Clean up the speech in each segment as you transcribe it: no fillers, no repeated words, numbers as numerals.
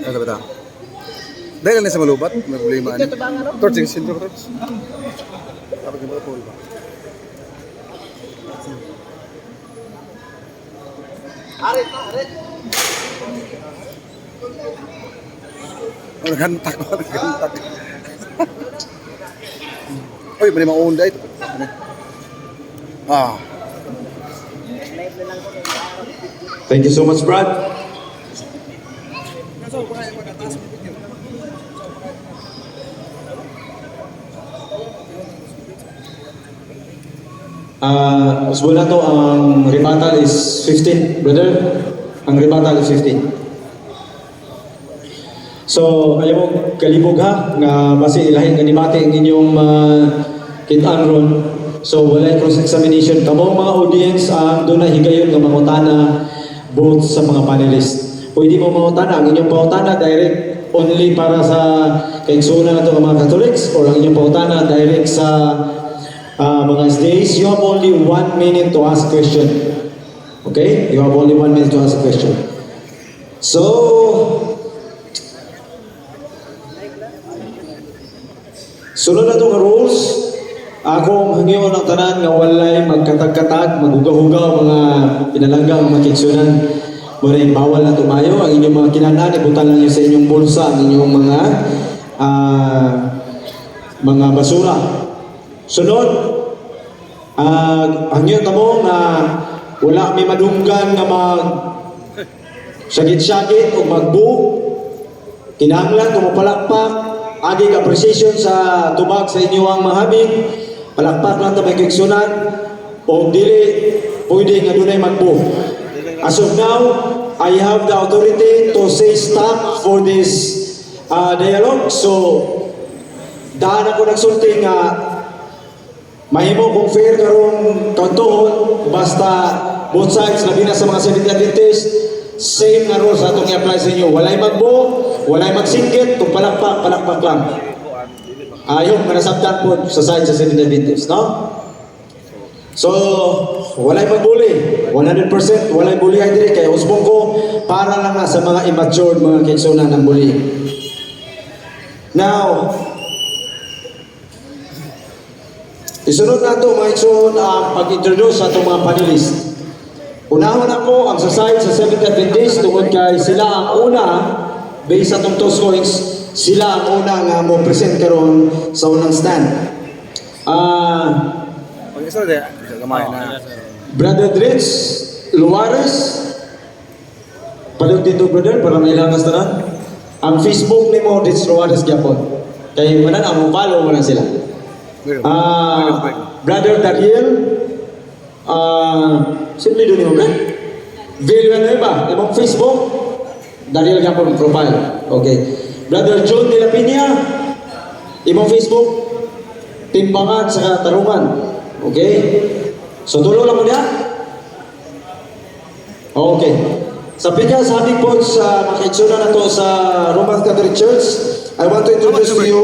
Ano ba? Dahil na sa malubat, may problema ani. Torch, sintro torch. Dapat yung pole ba? Arit. Oh, naghantak. Uy, mali mga onda ito. Ah. Thank you so much, Brad. Wala to, ang rebuttal is 15, brother. Ang rebuttal is 15. So, alam mo, kalibog ha, nga basi ilahin ganimati ang inyong kitaan ron. So, wala cross-examination. Kamong mga audience, doon na higayon nga mangutana both sa mga panelists. Pwede mo mangutana, ang inyong pautana direct only para sa kaigsunan na ito ng mga Catholics, or ang inyong pautana direct sa mga SDAs. You have only 1 minute to ask question. Okay? You have only 1 minute to ask a question. So, sunod na itong rules. Akong hangyon ang tanan nga walay magkatag-katag, magugaw-hugaw mga pinalanggang mga kitsunan. Muna bawal na tumayo. Ang inyong mga kinanan, ibutan lang yun sa inyong bulsa, ang inyong mga basura. Sunod, hangyon tamo na wala may madunggan na syagit-syagit o magbu. Kinahanglan, tumupalakpak, aging appreciation sa tubag sa inyong mahabig. Palakpak lang tayo kiksunan o dili pwede nga dunay magbo. As of now, I have the authority to say stop for this dialogue. So, daan ako nagsulti nga mahimo kung fair karong kantohon, basta both sides, labi na sa mga Seventh Adventist, same na rules atong i-apply sa inyo. Walay magbo, walay magsingkit, kung palakpak lang. Yung manasabtan po sa side sa Seventh Adventist, no? So, walay magbuli. 100% walay bully ay dire kay usbong ko para lang na sa mga immature mga kitsunan ng bully. Now, isunod na ito mga kitsun pag-introduce sa itong mga panelist. Unahon ako ang sa side sa Seventh Adventist tungkol kay sila ang una, based sa itong toss coins, sila ang una nga mo present karon sa unang stand. Pag-isa na gamay na. Brother Dritz Luares, palog dito brother para may langas na. Ang Facebook ni mo Dritz Luares gyapon. Kay manan ang follow mo na sila. Brother Dariel, simple doon mo brother. Villanueva, imong Facebook, Dariel gyapon profile. Okay. Brother John de la Piña, imong Facebook, Timbangan sa Tarungan. Okay? So, tulo lang mo niya? Okay. Sa pikas, happy po sa makitsuna na to sa Roman Catholic Church, I want to introduce to you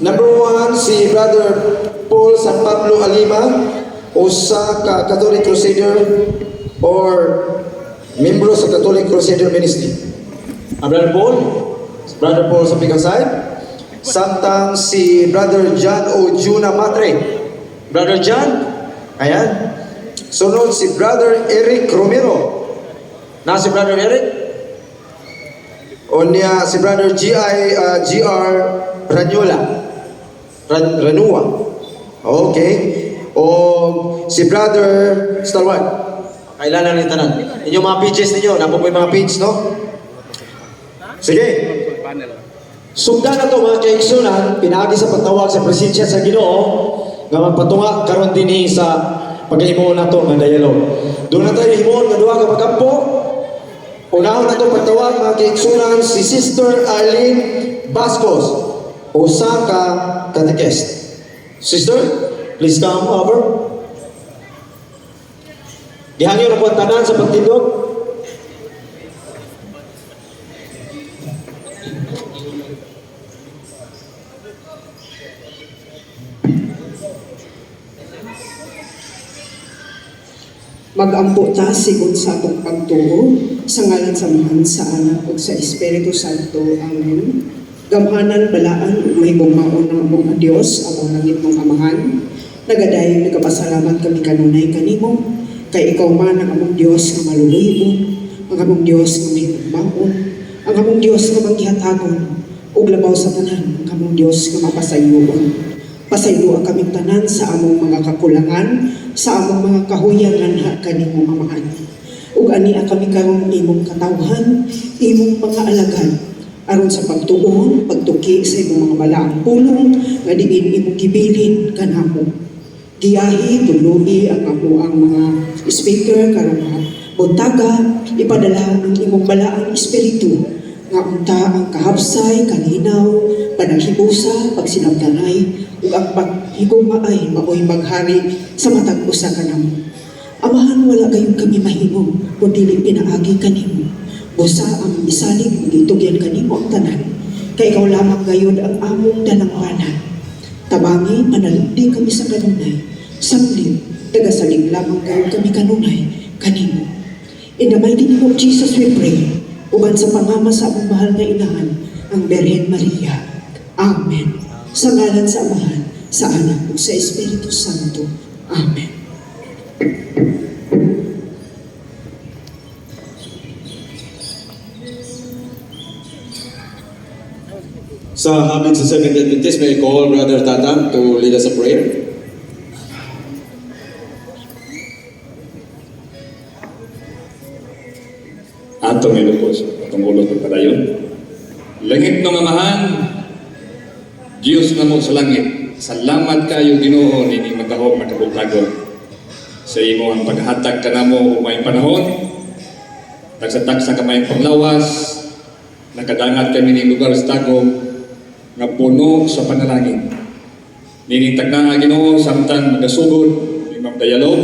number 1, si Brother Paul San Pablo Alima, usa ka Catholic Crusader or membro sa Catholic Crusader Ministry. Brother Paul sa pikas side. Samtang si Brother John O. Juna Matre. Brother John, ayan. Sunod si Brother Eric Romero. Na si Brother Eric? O niya si Brother G.R. Ranua. Okay. O si Brother Stalwart. Kailangan ni tanan. Inyong mga pages ninyo, napo po yung mga page, no? Sige. Sugdan na ito mga kaigsunan, pinagi sa pagtawag sa presensya sa Ginoo nga magpatunga karon dinhi sa paghimuon nato nga dialogue. Doon na tayo himuon nga duha ka pagampo. Unahon na ito pagtawag mga kaigsunan si Sister Arlene Bascos, usa ka catechist. Sister, please come over. Gihangyo na po ang tanan sa pagtindog. Mag-ampo ta sigon sa atong pagtuo, sa ngalan sa Mahal, sa Anak, ug sa Espiritu Santo. Amen. Gamhanan, balaan, ug mahimong maon ng among Dios, among langit mong Amahan. Nagadayon, nagapasalamat kami kanunay kanimo, kay ikaw man ang among Dios nga maluluyo, ang among Dios nga mahimong maon, ang among Dios nga manghihatagon, ug labaw sa tanan, ang among Dios nga mapasayuon. Pasaylo ang kaming tanan sa among mga kakulangan, sa among mga kahuyangan kanimo Amahan. Ug ani kami karon imong katawhan, imong mga alagad, aron sa pagtuon, pagtuki sa imong mga balaang pulong nga diin imong gibilin kanamo. Giyahi tulubi ang mga speaker karon buntaga, ipadala ang imong balaang espiritu nga unta ang kahapsay, kalinaw, panaghibusa, pagsinabdanay, ug ang paghigugmaay maoy maghari sa matag usa kanamo. Amahan, wala gayud kami mahimo kun dili pinaagi kanimo. Busa ang isalig ug itugyan kanimo ang tanan. Kay ikaw lamang gayud ang among dalangwanan. Tabangi panalipdi kami sa kanunay. Sanglit, tagasalig lamang gayud kami kanunay kanimo. In the mighty name of Jesus we pray. Uban sa pangama sa among mahal na inahan, ang Birhen Maria. Amen. Sa ngalan sa Amahan, sa Anak, ug sa Espiritu Santo. Amen. Sa habit sa Seventh Adventist, may I call Brother Tatam to lead us a prayer. Atong ilupos, atong ulot ng padayon. Langit ng Amahan, Diyos na mo sa langit, salamat kayo Ginoo nini magahom makabutagon. Sa imo ang paghatag ka namo may panahon, tagsa-tagsa ka may panglawas, nakadangat kami ni lugar sa tagom, nga puno sa panalangin. Nini tagna Ginoo samtang magasugod, imong dialog,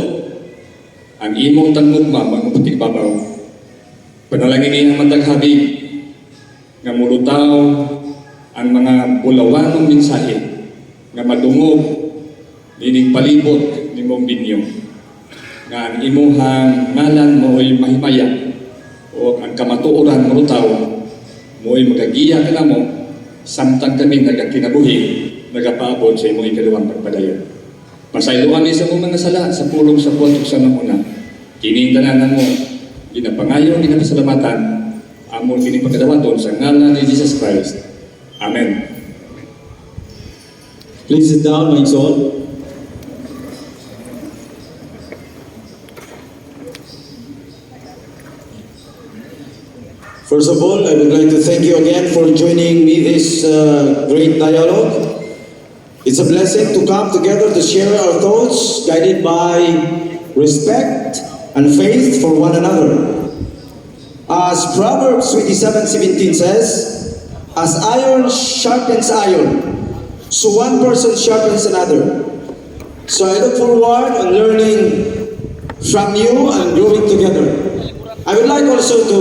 ang imong tangugma, mga puting babaw. Panalangin niya mataghabig nga mulutaw ang mga bulawanong mensahe nga madungog nining palibot nimong binyo nga ang imuhang ngalan mo'y mahimaya o ang kamatuoran mulutaw mo'y magagiya ka na mo samtang kami nagakinabuhi nagapaabot sa imong ikaduhang pagpadayon. Pasayloan ni sa mong mga sala sa pulong sa puwatok sa namuna. Kining tanan mo ginapangayo, ginapasalamatan, amon kini pagkadawaton sa ngalan ni Jesus Christ. Amen. Please sit down, my soul. First of all, I would like to thank you again for joining me this great dialogue. It's a blessing to come together to share our thoughts, guided by respect and faith for one another. As Proverbs 27:17 says, as iron sharpens iron, so one person sharpens another. So I look forward to learning from you and growing together. I would like also to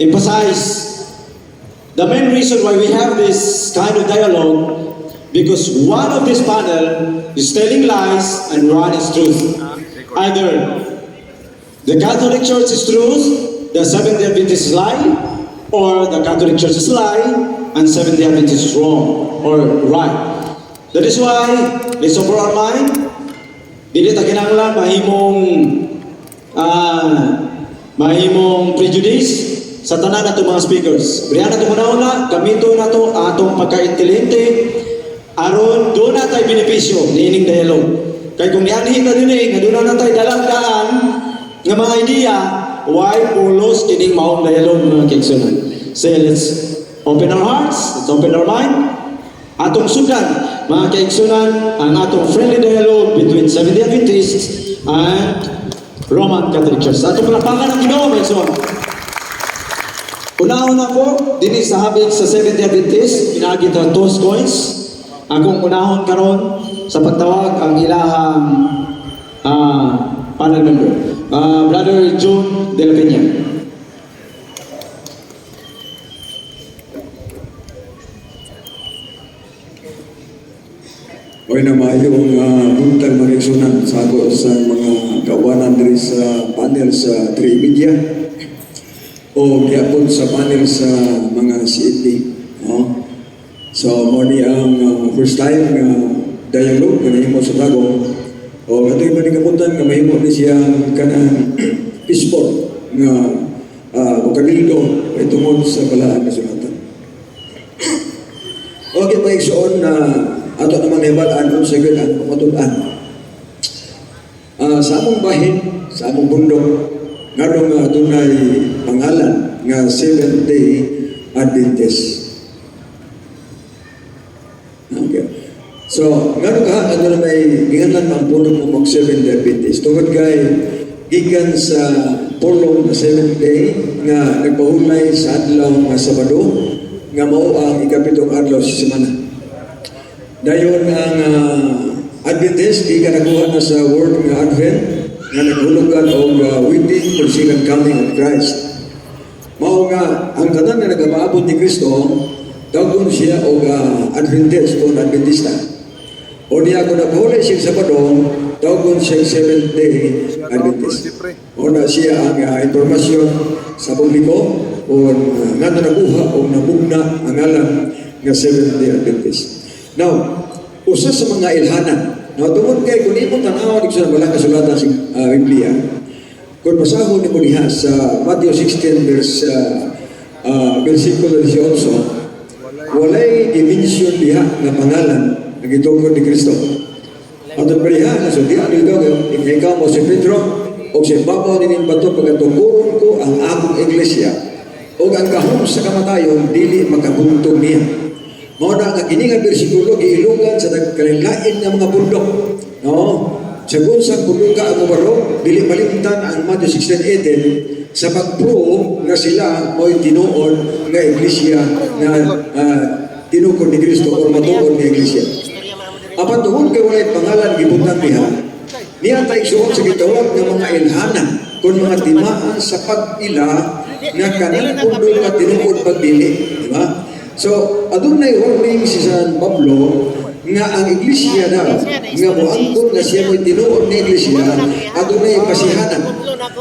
emphasize the main reason why we have this kind of dialogue, because one of this panel is telling lies and one is truth. Either the Catholic Church is truth, the Seventh-day Adventist is lie, or the Catholic Church is lie, and Seventh-day Adventist is wrong or right. That is why, let's open our mind. Dili ta kinahanglan mahimong prejudice sa tanan nato mga speakers. Briyan nato una gamito nato atong pagka-intelente aron do na tay benepisyo niining dialog. Kay kung nianhi ka dinhi nga do na tay dalang-daan nga mga idea, why pulos kining maong dialog mga kaigsunan. So let's open our hearts, let's open our mind. Atong sudan, mga kaigsunan, ang atong friendly dialogue between Seventh-day Adventists and Roman Catholic Church. Atong palapakan ang Ginoo, mga kaigsunan. Una-una po, din sa habit sa Seventh-day Adventist, pinagit ang 2 coins. Akong unahon karon sa pagtawag ang ilahang panel member. Brother June De La Peña. Oy na mayong buntag marigsunan sa ako sa mga kawanan diri sa panel sa Trimedia o gyapon sa panel sa mga CET. No? So mo ni ang first time nga dialogue nga nahimo sa Tagum o katoy man kapuntan nga mahimo ni siya kanang peaceful nga kabildo ay tungod sa balaan nga sulatan. Okay, mga igsoon na ato naman hibalaan kung sa ang pamatudan. Sa among bahin, sa among bundok, nga dunay pangalan nga Seventh-day Adventist. Okay. So, nga ka, na may gingalan ang bundok ng mga Seventh-day Adventist. Tungod kay gikan sa pulong na Seventh Day nga nagpahulay sa adlaw nga Sabado nga mao ang ikapitong adlaw sa semana. Dayon ang Adventist di ka nakuha na sa word nga Advent nga naghulugan og waiting for the second coming of Christ. Mao nga ang tanan nga nagapaabot ni Kristo tawgon siya og Adventist o Adventista. O niya kung naghulay siya Sabado tawgon siya Seventh Day Adventist. O na siya ang informasyon sa publiko o nga nakuha o nabugna ang alam nga Seventh Day Adventist. Now, usa sa mga ilhanan, tungod kay kung imo tanaw sa balang kasulatan sa Biblia, kung basahon nimo diha sa Matthew 16 versikulo 18, walay dimension diha nga pangalan nga gitungkol ni Kristo. Ato pariha na so diha ni ikaw mo si Pedro o si Pablo din bato pagatukuron ko ang akong iglesia o ang kahom sa kamatayon dili makabuntog niya. Mao na nga kini nga bersikulo giilugan sa nagkalain nga mga bundok. No? Sagun sa bundok ang baro, dili malimtan ang Matthew 16:18 sa pag-prove nga sila mo'y tinuod nga iglesia nga tinukod ni Kristo o matuod nga iglesia. Apan tungod kay walay pangalan gibutang niya tay suot sa gitawag nga mga ilhanan kun mga timaan sa pag-ila nga kanang bundok nga tinuod pagdili, di ba? So, adunay warning si San Pablo nga ang iglesia na nga moangkon nga siya mo'y tinuod na iglesia adunay pasihanan.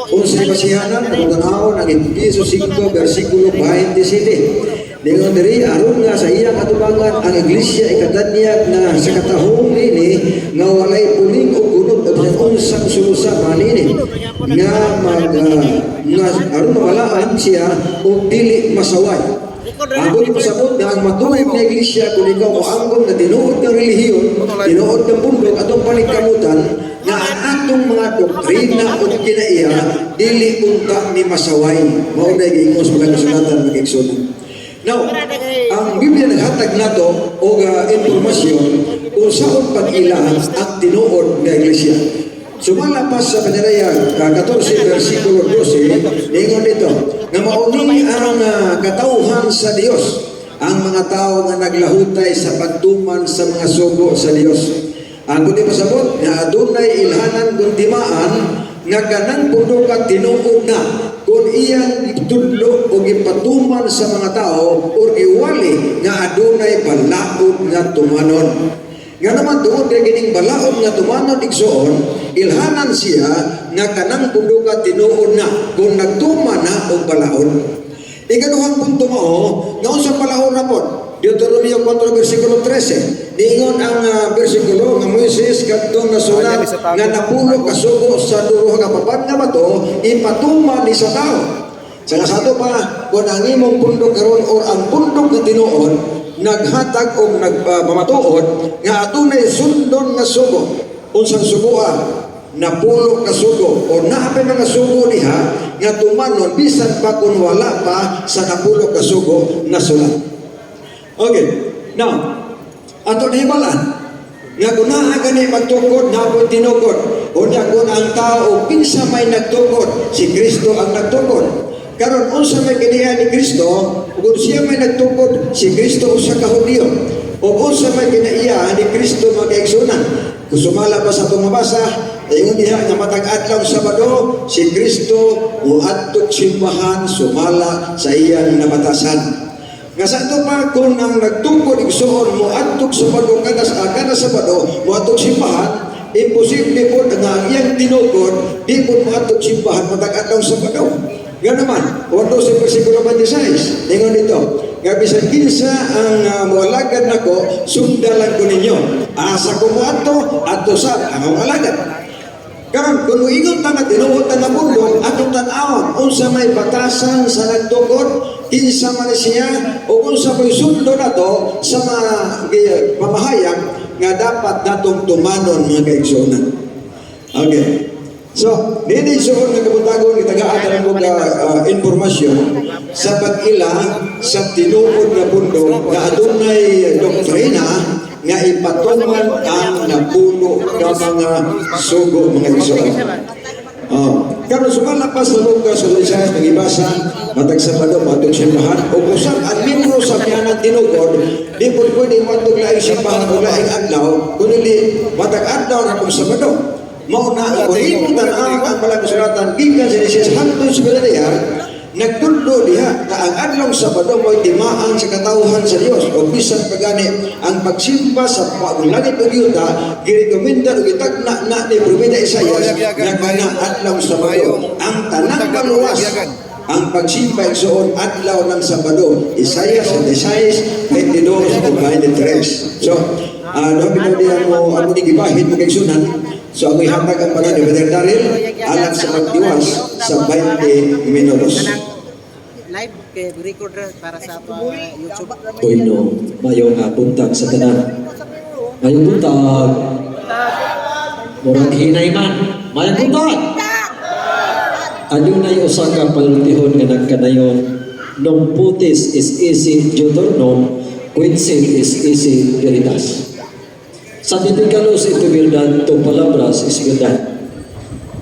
Kung sa pasihanan, nakutanahon ang Efeso 5 versikulo 27. Dengan diri aron nga sa iyang atubangan ang iglesia ikatanyag na sa katahong nini nga walay puling o gunod o unsang sulusa manini nga aron mabalaan siya o dili masaway. Ako ni pasabot na ang matuwid na iglesia kung ikaw mo anggong na tinuod ng relihiyon, tinuod ng bundok atong panigkamutan na ang atong mga doktrina o kinaiya dili unta ni masaway. Mao na giingos mga kasulatan mag-igsunan. Now, ang Biblia naghatag nato og impormasyon kung saan pag-ilahan ang tinuod nga iglesia. Sumala pa sa Panaraya 14 versikulo 12, ningon dito, nga mauni ang katauhan sa Dios, ang mga tao nga naglahutay sa pagtuman sa mga sugo sa Dios. Ang kundi pasabot nga adunay ilhanan kung timaan nga kanang pundok at tinuod na kung iyang itudlo o ipatuman sa mga tao o iwali nga adunay balaod nga tumanon. Nga naman doon kay gining balaod nga tumanon igsoon, ilhanan siya nga kanang pundok at tinuod na kung nagtuman na o balaod. Ikaduhang punto mo, nga unsang balaod na po, Deuteronomio 4 versikulo 13. Niingon ang bersikulo nga Moises kadtong nasulat nga napulog kasugo sa duha ka papat nga bato ipatuma ni sa tao. Sa kasato pa kun ang imong pundok karon or ang pundok nga tinuod naghatag og nagpamatuod nga adunay sundon nga sugo. Unsang sugoa? Napulog ka sugo o naapay mga sugo diha nga tumanon bisan pa kun wala pa sa napulog ka sugo na sulat. Okay, now, ato nahibalan, nga kung naagani magtukod, napon tinukod, o niya kung ang tao, pinsa may nagtukod, si Kristo ang nagtukod. Karon unsa may kiniya ni Kristo, kung siya may nagtukod, si Kristo usa ka Hudyo. O unsa may kinaiya ni Kristo mag-igsunan. Kung sumala pa sa tumabasa, ayun diha nga matag adlaw Sabado, si Kristo uadtog simbahan sumala sa iyang nabatasan. Nga sa ito pa, kung ang nagtungkod igsoon mo adtog Sabado kada Sabado mo adtog simbahan, imposible po nga iyang tinukod, di po maatog simbahan matag-adlaw sa Sabado. Nga naman, walo sa versikulo 26, ningon dito, nga bisan kinsa ang mualagad nako, sundalan ko ninyo. Asa ko mo ato sa ang alagad. Karon kung moingon ta nga tinuod ta na bundok, atong tan-awon unsa may batasan sa nagtukod, kinsa man siya o unsa may sundo nato sa mga pamahayag nga dapat natong tumanon mga kaigsunan. Okay. So, dili suon nga kabutagon itagaan ko informasyon sa pag-ila sa tinuod na bundok nga adunay doktrina nga ipatungan ang napuno ka mga sugo mga igsoon. Karon sumala pa sa Lucas 16 nagibasa matag Sabado matug simbahan o kusang ang membro sa pianang tinugod di po pwede matug na simbahan o laing adlaw kundi matag adlaw na kung Sabado. Mauna kung imong tan-aw ang palang kasulatan gikan sa Genesis hangtod sa Galilea nagtudlo diha na ang adlong Sabado mo'y timaan sa katawhan sa Dios o bisan pagani ang pagsimba sa paglanit o Yuda girekomenda o gitagna na ni Propeta Isaias nga kana adlong Sabado ang tanang maluwas ang pagsimba igsoon adlaw ng Sabado Isaias 16, 22 o 23. So no bitaw mo ako ni gibahid mga igsunan. So ako ihatag ang pala ni Brother Daryl alang sa pagdiwas sa 20 minutos. Live kay recorder para sa YouTube. Uy no, mayong buntag sa tanan. Mayong buntag. Murag hinay man. Mayong buntag. Adunay usa ka palutihon nga nagkanayon. Nung putis is easy Deuteronom, quinsil is easy veritas. Sa titikalos ito verdad, itong palabras is verdad.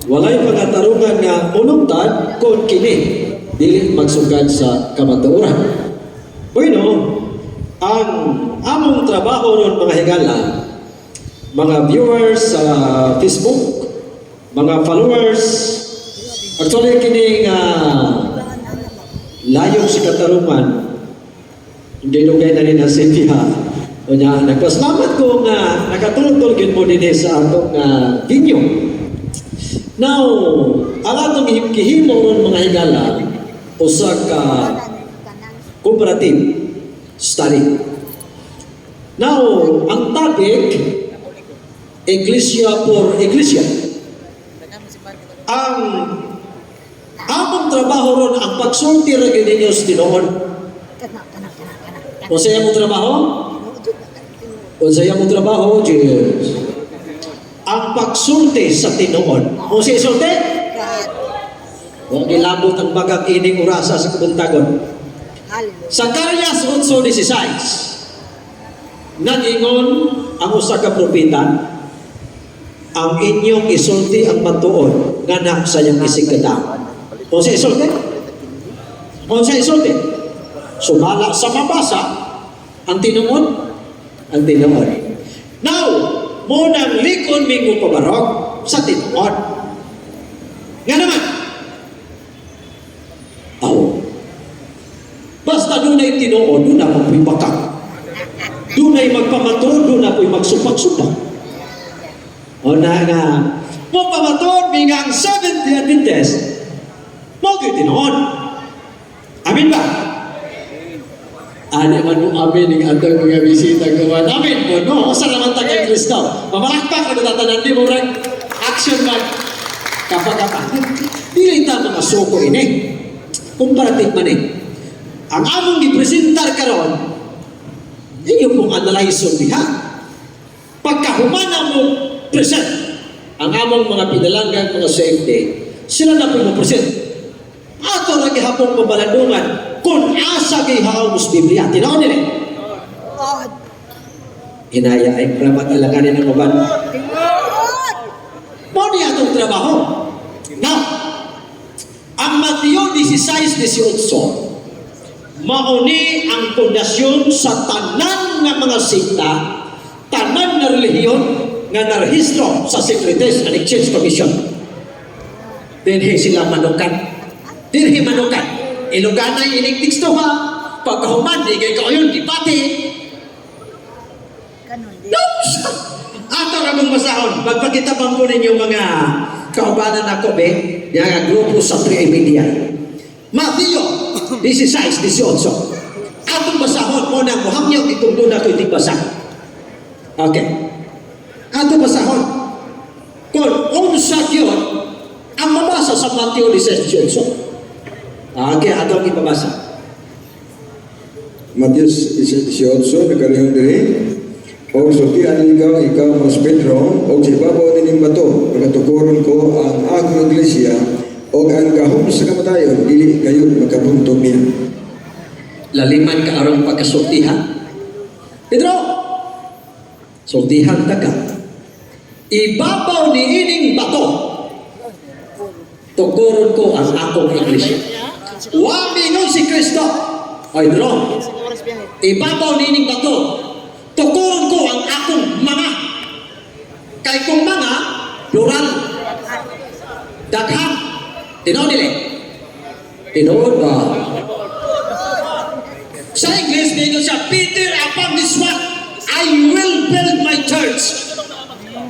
Walay pangatarungan nga unungtad kung kini dili magsugad sa kamatuoran. Bueno, ang among trabaho ron mga higala, mga viewers sa Facebook, mga followers, actually kini nga layong si katarungan, hindi lugay na rin ang simpiha. O niya, nagpasalamat ko nga nakatulog-tulogin mo din sa atong video. Now, ang atong hihimo ron mga higala, usa ka cooperative study. Now, ang topic, Iglesia for Iglesia. Ang among trabaho ron, ang pagsulti rin ninyo sa Tinoon. O sa iyong trabaho? O sa iyong trabaho, Jesus. Ang pagsulti sa Tinoon. O sa isulti? Huwag ilabot ang bagang ining urasa sa kabuntagon. Sa Karyas 8:16, nag-ingon ang usa ka propeta, ang inyong isulti ang matuon nga na sa iyang isigkadaan. O sa isulti? O sa isulti? Sumala sa mabasa ang Tinoon. Ang Tinoon. Now, munang likon mingo pabarog sa Tinoon. Nga naman, basta doon ay Tinoon, doon na po'y bakak. Doon ay magpamatod, doon na po'y magsupak-supak. O na nga, mo pamatod, mingang 70 Adventist, mo kayo Tinoon. Amin ba? Ano man mo amin ng atong mga bisita gawa namin mo, no? Salamat ta kay Kristo. Mamalakpak na tatanan di mo rin action man. Kapag dili ta mga suko ini. Comparative man eh. Ang among gipresentar karon, inyo pong analyze diha. Pagkahumana mo present, ang among mga pinalanggan, mga safety, sila na po mo present. Ato na gihapong pabalandungan kung asa gihaw mo sa Biblia. Tinaon nila. Inaya ay pramat alakanin ng uban. Mo niya itong trabaho. Now, ang Mateo 16:18, mauni ang pundasyon sa tanan nga mga sikta, tanan na relihiyon nga narehistro sa Securities and Exchange Commission. Dinhi sila manukan. Dinhi manukan. Iluganay ining teksto ha. Pagkahuman, di kayo yun, di pati. Ato ra mong basahon. Magpakitabang ko ninyo mga kaubanan ako, be. Yang grupo sa 3 media. Mateo 16:18. Atong basahon mo nang muhamyaw itong duna ko itig basa. Okay. Atong basahon. Kung unsa yun, ang mabasa sa Mateo 16:18. Okay, atong ipabasa. Matius 18, nakalihong diri. O sultian ikaw mas Pedro, o sa ibabaw nining bato, pagkatukuron ko ang akong iglesia, o ang gahom sa kamatayon, dili kayo magkabuntong niya. Laliman ka arong pagkasultihan. Pedro, sultihan ta ka. Ibabaw ni ining bato, tukuron ko ang akong iglesia. Wamingon si Kristo. Ay, Pedro, ibabaw ni ining bato, tukuron ko ang akong mga. Kay kong mga, plural, daghang, tinood nila. Tinood ba? Sa English, ninyo siya, Peter, upon this rock, I will build my church.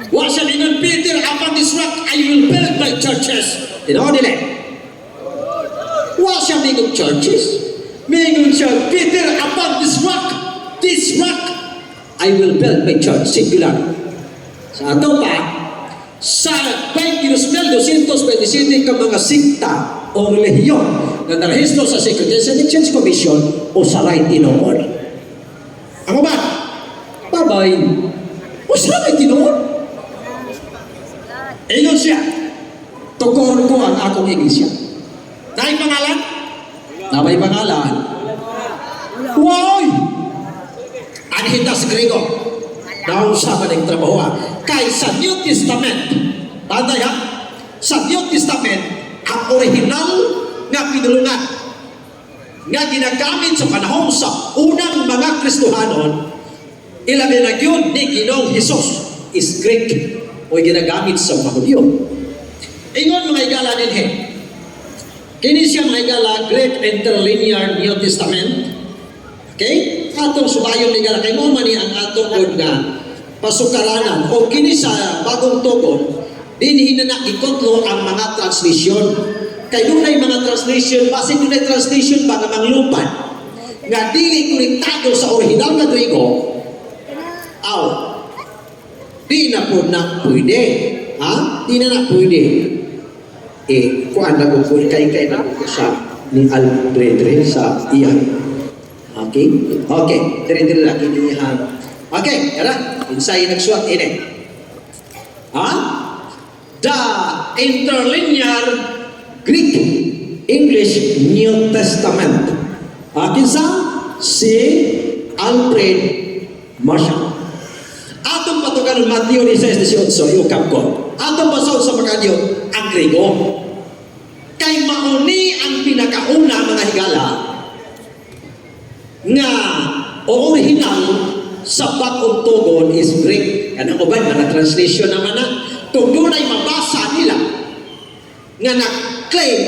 Wa siya ninyo, Peter, upon this rock, I will build my churches. Tinood nila. Wa siya ninyo churches. Mingon siya, Peter, upon this rock, I will build my church. Singular. Sa ato pa, sa 20,227 ka mga sikta o relihiyon na narehistro sa Securities and Exchange Commission o sa right tinuod. Ako ba? Babay. O sa right tinuod? Ingon siya, tukuron ko ang akong iglesia. Naay pangalan? Namay pangalan. Woy! Anhitas Grego. Naunsa man ang trabaho. Kay sa New Testament, tanda ha? Sa New Testament, ang original nga pinulungan nga ginagamit sa panahon sa unang mga Kristohanon, ilabi na yun ni Ginoong Hesus is Greek o ginagamit sa mga Hudyo. Ingon mga igala din he. Kini siya mga igala Greek Interlinear New Testament. Okay? Atong subayon ni igala kay mo man ang atong good nga pasukaranan o kini sa bagong tugon dinhi na ikotlo ang mga translation. Kay dunay mga translation, basin dunay translation ba nga manglupan nga dili konektado sa original nga Grego. Aw. Di na po na pwede. Ha? Di na pwede. Kuan na ko kay na ko sa ni Alfred sa iyan. Okay? Okay. Dire-dire lagi niya. Okay, yara. Insay nagsuwat ini. Ha? The Interlinear Greek English New Testament. Akin sa si Alfred Marshall. Atong patugan Mateo 16:18 iukap ko. Atong basahon sa pagkadyo ang Grego. Kay mauni ang pinakauna mga higala nga o original sa bagong tugon is Greek. Kanang uban na translation naman na kung doon ay mabasa nila nga na-claim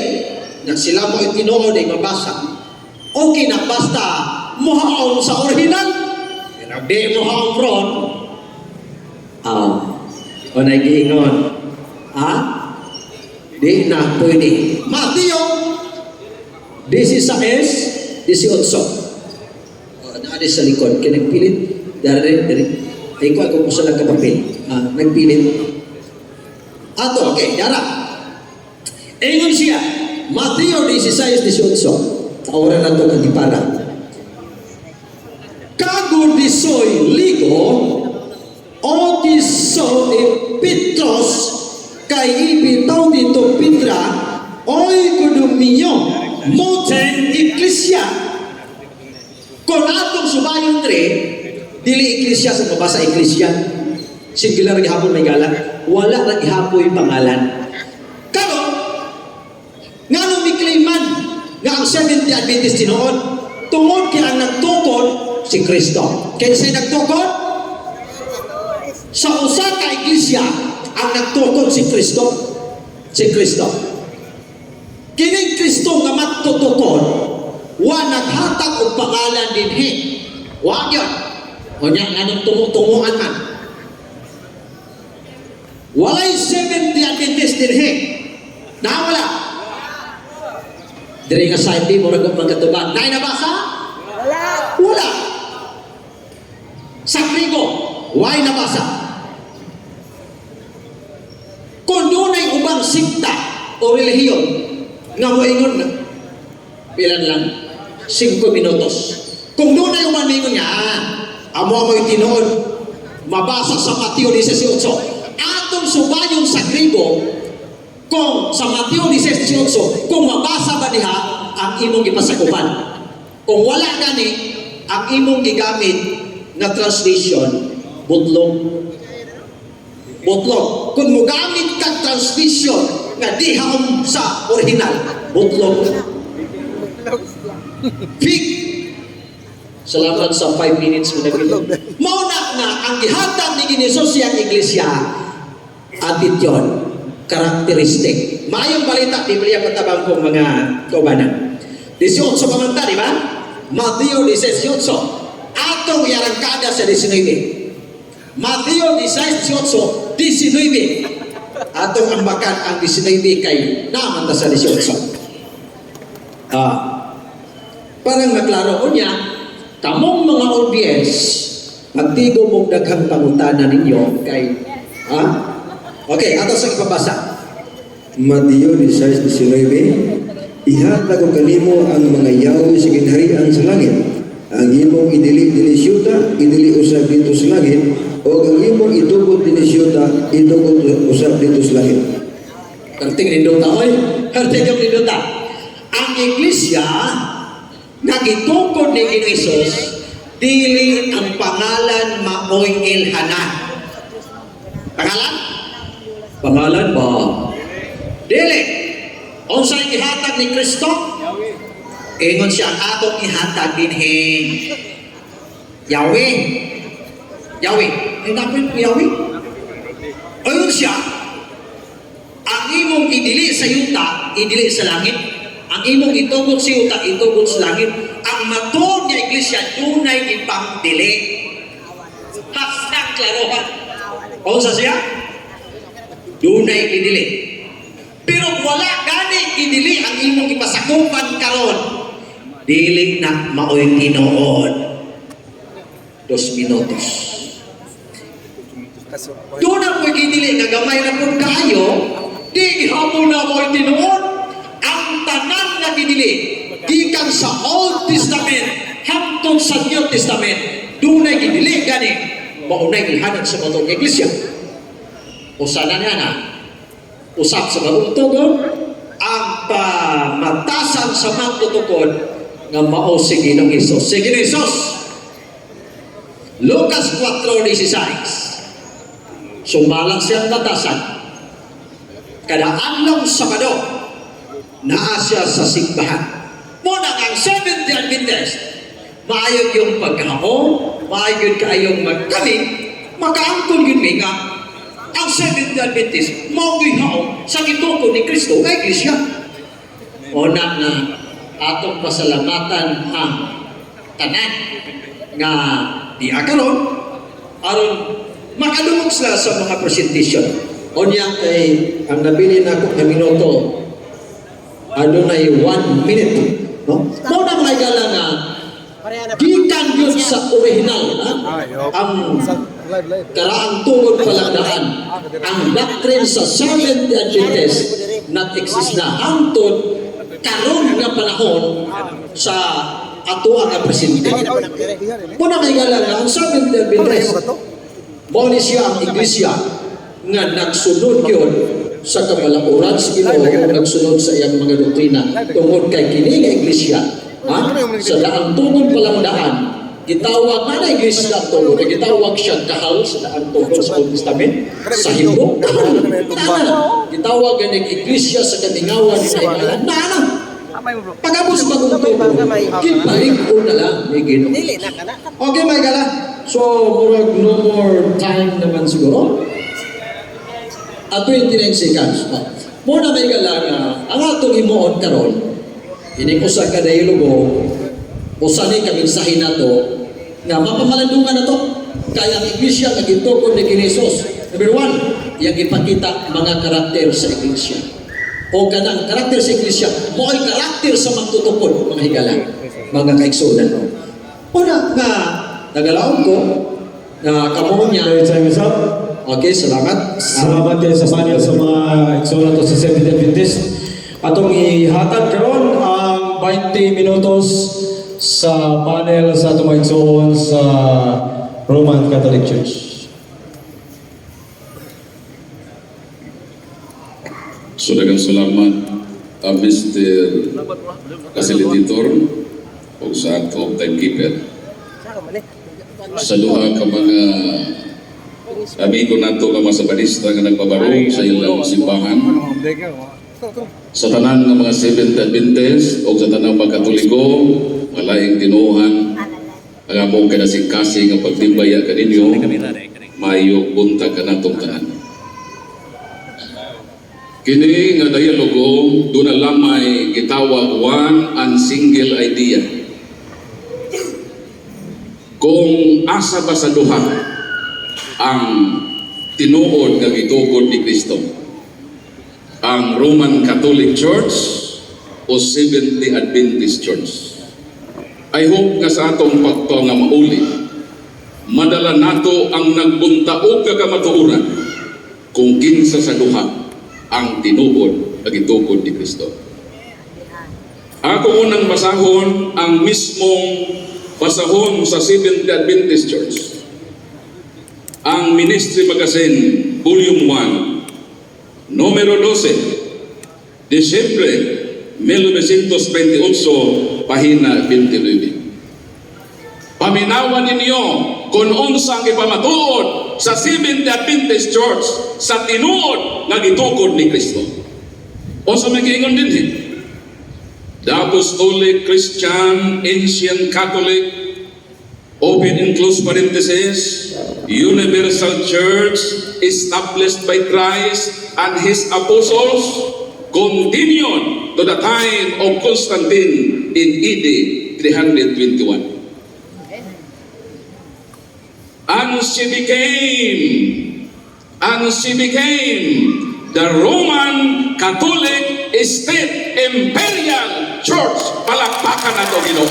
na sila mo itinuod ay mabasa. Okay na basta muhaon sa original. Di muhaon ron. O nag-iingon. Ha? Di na pwede. Mateo 16:18. Naadi sa likod. Kaya nagpilit. Dari. Ay ko ako sa nagkapapil. Nagpilit. Ato, okay. Yara. Ingon siya. Mateo 16:18. Sa oras na ito ng ipara. Kago disoy ligo o disoy Petros kay ibitaw dito Petra oy kuduminyo moten iglesia kon atong subayon tre dili iglesia sa mabasa iglesia singular gihapon may gala wala ra gihapoy pangalan karon ngano mi claiman nga ang Seventh-day Adventist tinuod tungod kay ang nagtukod si Kristo kay say nagtukod sa usa ka iglesia ang nagtukod si Kristo kining Kristo nga matutukod wa naghatag og pangalan dinhi wa gyud o nya nganong tungo-tungoan man Walay Seventh Day Adventist dinhi. Nawala. Diri nga side mo ug magkatubag. Nay nabasa? Wala. Sa Grigo, why nabasa? Kung doon ay ubang sikta o relihiyon nga moingon na, pilan lang, 5 minutos. Kung doon ay ubang moingon niya, amo amo'y tinuod, mabasa sa Mateo 18. Atong subayon sa Grigo, kung sa Mateo 18, kung mabasa ba diha, ang imong ipasakupan. Kung wala gani, ang imong gigamit na translation, butlog. Butlog. Kung mugamit kang translation nga diha sa original, butlog. Fig. Salamat sa 5 minutes mo na mauna na ang gihatag ni Ginisos siyang iglesia attitude, karakteristik. Mayong balita, Biblia patabang kong mga kaubanan. 18 pamanta, di ba? Mateo 18. Atong yarangkada sa 19. Mateo 18, 19. Atong ambakan ang 19 kay naman ta sa 18. Parang naklaro ko niya, kamong mga audience, magtigo mong daghang pangutana ninyo kay, okay, ato sa ipabasa. Mateo 16:19, ihatag ko kanimo ang mga yawi sa ginharian sa langit. Ang imong idili syuta, idili usab dito sa langit, o ang imong itugod dinhi syuta, itugod usab dito sa langit. Karting nindota, oy. Karting yung nindota. Ang iglesia, nagitungkod ni Jesus, dili ang pangalan maoy ilhanan. Pangalan? Pangalan ba? Dili. Unsay ihatag ni Kristo? Ingon siya, atong ihatag dinhi Yahweh. Yahweh. Hindi ko Yahweh. Ayun siya, ang imong idili sa yuta, idili sa langit. Ang imong itugod sa yuta, itugod sa langit. Ang matod niya iglesia, dunay ipangdili. Hashtag klarohan. O sa siya? Dunay idili. Pero wala gani idili ang imong ipasakupan karon. Dili na maoy tinuod. 2 minutos. Doon ang mo'y gidili nga gamay na pun kaayo, di gihapon na mo'y tinuod. Ang tanan na gidili, gikan sa Old Testament hangtod sa New Testament, doon ay gidili gani maunay ilhanag sa matong iglesia. Usa na niya na, usap sa bagong tugon, ang pamatasan sa magtutukod nga mao si Ginoong Hesus. Si Ginoong Hesus, Lucas 4:16. Sumalang siyang batasan. Kada adlaw Sabado, naa siya sa simbahan. Muna ang Seventh Day Adventist, maayog yung pagkaon, maayog kayong magkamit, makaangkon yun may nga. Ang Seventh Day Adventist, maugihaw sa gituko ni Kristo kay Iglesia. Una na atong pasalamatan ang tanan nga di akaron aron makadungog sila sa mga presentation. Unya kay ang nabili na ako na minuto adunay 1 minute, no? Mao na mga igala nga gikan yun sa original, ang karaang tungod palagdaan, ang doctrine sa Seventh Day Adventist nag-exist na hangtod karon nga panahon sa ato ang presidente. Muna may gala nga ang Seventh Day Adventist, mao ni siya ang iglesia nga nagsunod yun sa kamalakuran sa Ginoo, nagsunod sa iyang mga doktrina tungod kay kini nga iglesia, sa daang tungod palang daan, gitawag na iglesia tungod, gitawag siya kahal sa daang tungod sa Old Testament, sa Hebrew, kahal, gitawag nga iglesia sa katingawan ni Kaibalan, pagabos bagong tungod, kipaling ko na lang ni Ginoo. Dili na kana. Okay, may gala. So, murag no more time naman siguro. At 29 seconds. Muna may gala nga, ang atong himuon karon, inikusa ka na ilugo, usani kaming sahin na to, nga mapamalandungan na to, kaya ang iglesia nagitokod ni Hesus, Number one, yung ipakita mga karakter sa iglesia. O kanang karakter sa iglesia, mo'y karakter sa magtutupod, mga higala, mga kaigsunan. Una nga, nagalaon ko, na kamo niya. Time is up. Okay, salamat. Salamat kayo sa panel sa mga igsoon nato sa Seventh Adventist. Atong ihatag karon ang 20 minutos sa panel sa atong mga igsoon sa Roman Catholic Church. So daghang salamat Mr. Facilitator o sa ato timekeeper. Sa duha ka mga amigo nato nga mga sabanista nga nagpabarong sa ilang simbahan, sa tanan ng mga Seventh Adventist o sa tanang mga Katoliko, malaing tinuhan ang among kanasing-kasing nga pagtimbaya kaninyo, maayong buntag ka natong tanan. Kini nga dialogo doon na lamay gitawag one and single idea. Kung asa ba sa duha ang tinuod nga gitukod ni Kristo, ang Roman Catholic Church o Seventh-day Adventist Church. I hope nga sa atong pagto nga mauli, madala nato ang nagbuntaog kakamatuoran kung kinsa sa duha ang tinuod nga gitukod ni Kristo. Ako unang basahon ang mismong basahon sa Seventh-day Adventist Church. Ang Ministry Magazine, Volume 1, Numero 12, Disyembre 1928, Pahina 29. Paminawan ninyo kung unsang ipamatuod sa Seventh-day Adventist Church sa tinuod nga gitukod ni Kristo. O sa may giingon din the Apostolic Christian Ancient Catholic, open and close parenthesis, Universal Church established by Christ and His apostles, continued to the time of Constantine in AD 321. And she became the Roman Catholic State Imperial Church. Palakpakan na ito, Ginoo.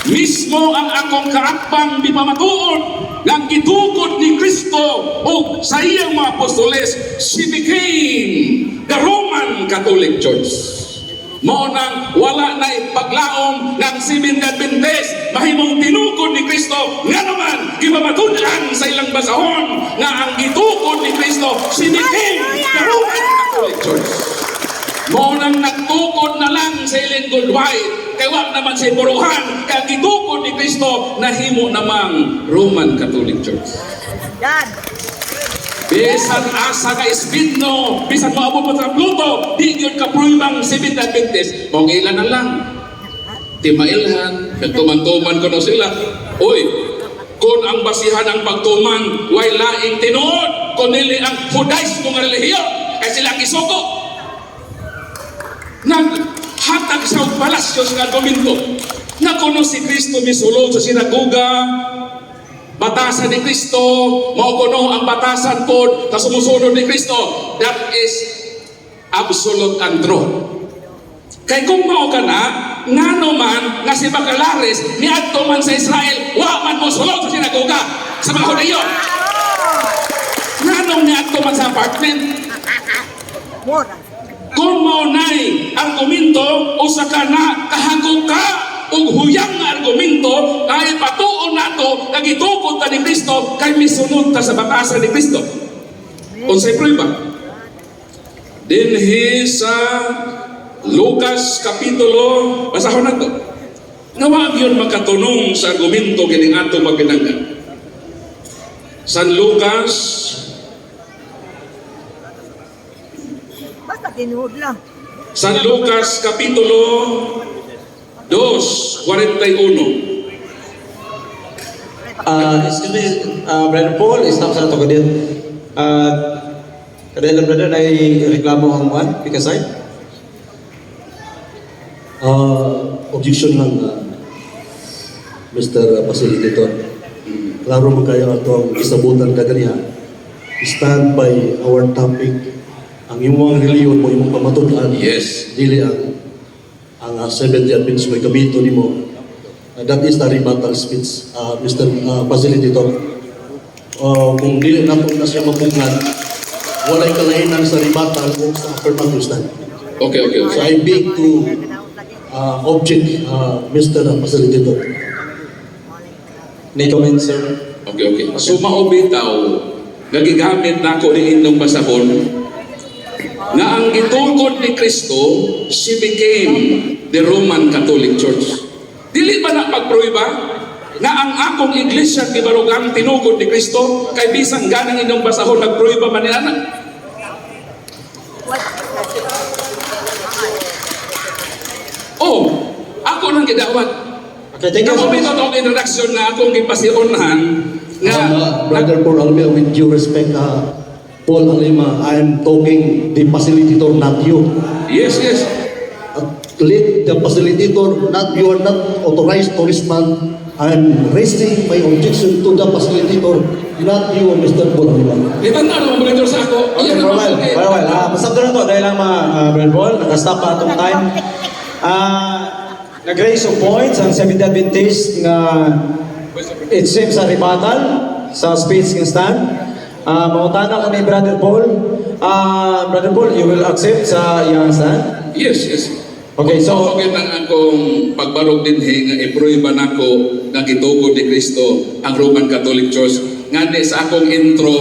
Mismo ang akong kaakbang di pamatuod lang gitukod ni Kristo o sa iyang mga apostoles, she became the Roman Catholic Church. Mao nang wala na ipaglaom ng Seventh-day Adventist mahimong tinukod ni Kristo nga naman gipamatudan sa ilang basahon nga ang gitukod ni Kristo, she became the Roman Catholic Church. Mao nang nagtukod na lang sa ilang goldwide kay wag naman sa puruhan kay gitukod ni Kristo nahimo namang Roman Catholic Church. Bisan asa ka Espino, bisan maabot mo sa Pluto, di yun ka pruibang Seventh Adventist, kung ilan na lang. Timailhan, nagtuman-tuman ko na sila. Uy, kung ang basihan ng pagtuman, way laing tinuod, kung nili ang Judaismo nga relihiyon, kay sila kisuko. Naghatag sa palasyo sa argumento, na kuno si Kristo misulod sa sinagoga, batasan ni Kristo, maukuno ang batasan po na sumusunod ni Kristo. That is absolute and true. Kay kung mao ka na, nga naman nga si Bacalares niadto man sa Israel, wa man mo sulod sa sinagoga sa mga Hudayon. Nga nung niadto man sa apartment. Kung mao nay argumento usa ka na kahagog ka ug huyang nga argumento kay patuon nato nga gitukod ta ni Kristo kay misunod ta sa batasan ni Kristo. Unsay prueba? Dinhi sa Lucas kapitulo, basahon nato. Nga wa gyud makatunong sa argumento kining ato magkinanglan. San Lucas basta tinuod lang. San Lucas kapitulo 2:41. Excuse me, Brother Paul, stop sa ito ko din. Kadailan brother, na reklamo ang buwan, pikasay? Objection lang, Mr. Facilitator. klaro mo kayo ato ang isabutan kagariha. Stand by our topic. Ang imong reliyon mo, imong pamatudan. Yes. Dili ang Seventh Day Adventist may kabito nimo. That is the rebuttal speech, Mr. Facilitator. Kung dili na po na siya mapugnan, walay kalainan sa rebuttal o sa affirmative stand. Okay. So I beg to object, Mr. Facilitator. May comment, sir? Okay. So maubitaw, nagigamit na ako ng inyong basahon na ang gitungkod ni Kristo, she became the Roman Catholic Church. Dili ba na pagpruiba na ang akong iglesia kibalugang tinugod ni Kristo kay bisang ganang inyong basahon nagpruiba man niya? Oh, ako nang gidawat. Okay, thank you so Kapag much. ito ang introduction na akong gipasionhan nga Brother Paul Alima, with due respect, Paul Alima, I am talking the facilitator, not you. yes. Let the facilitator, you are not authorized to respond. I am raising my objection to the facilitator, not you, Mr. Paul Alima. Iban na naman monitor sa ako. Okay, Iyan for a naman, while. okay. For a while. Masabdo na to dahil lang mga Brother Paul, nakastop pa atong time. Nag-raise of points ang Seventh Day Adventist nga it seems a rebuttal sa speech ng stand. Mautana ko ni Brother Paul. Brother Paul, you will accept sa iyang stand? Yes. Okay, so okay ang akong pagbarog din nga ipruiba nako nga gitugod ni Kristo ang Roman Catholic Church. Ngani sa akong intro,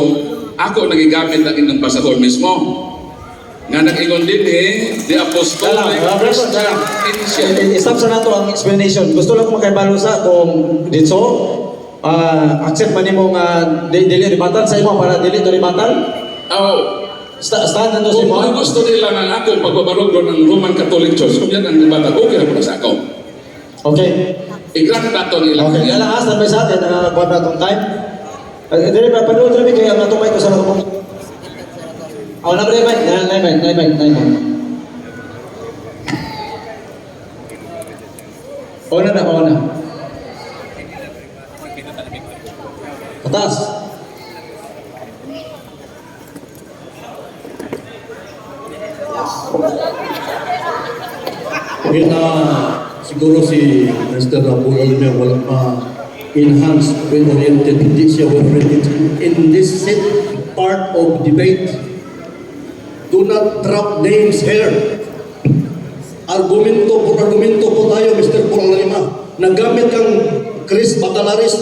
ako nagigamit ng inyong basahon mismo. Nga nag-ingon din the Apostolic Christian Initiative. stop sa nato ang explanation. Gusto lang ko makaibalo sa kung dito accept man nimo nga dili rebuttal sa imo para dili to rebuttal. Oh, Stand nando sa kung imo. gusto nila nga ako pagbabarog doon ng Roman Catholic Church, kung yan ang debata, okay na po sa ako. Okay. I-grant nato nila. Okay, yan lang stand by sa atin kuha na itong time. Dili pa panood rin kaya ang natong mic ko sa lakong. Na mic. Ona. Atas. Kaya siguro si Mr. Paul Alima wala enhance well-oriented, hindi siya well-oriented. In this set part of debate, do not drop names here. Argumento po tayo, Mr. Paul Alima. Nagamit kang Chris Bacalaris,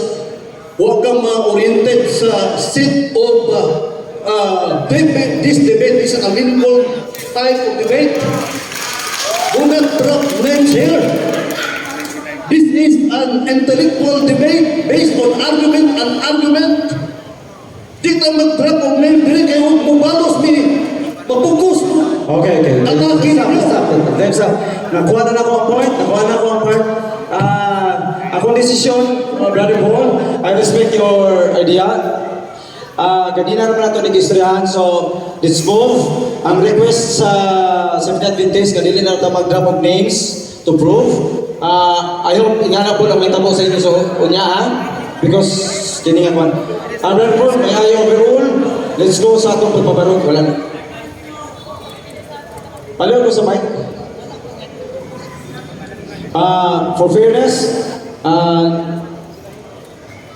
huwag kang ma-oriented sa set of debate. This debate is a Lincoln type of debate. Do not drop names here. This is an intellectual debate based on argument and argument. Di ka mag-drop of name dire kayo mubalos mi. Mapukus. Okay. Atake na. Stop. Nakuha na ako ang point. Akong desisyon, Brother Paul, I respect your idea. Ganina naman nato nag-istoryahan. So, let's move. Ang request sa Seventh Day Adventist, kanili na nato mag-drop of names to prove. I hope ingana po lang may tamo sa inyo. So, because kiningan ko. Brother Paul, may I overrule. Let's go sa atong pagpabarog. Wala na. Palayo ko sa mic. For fairness,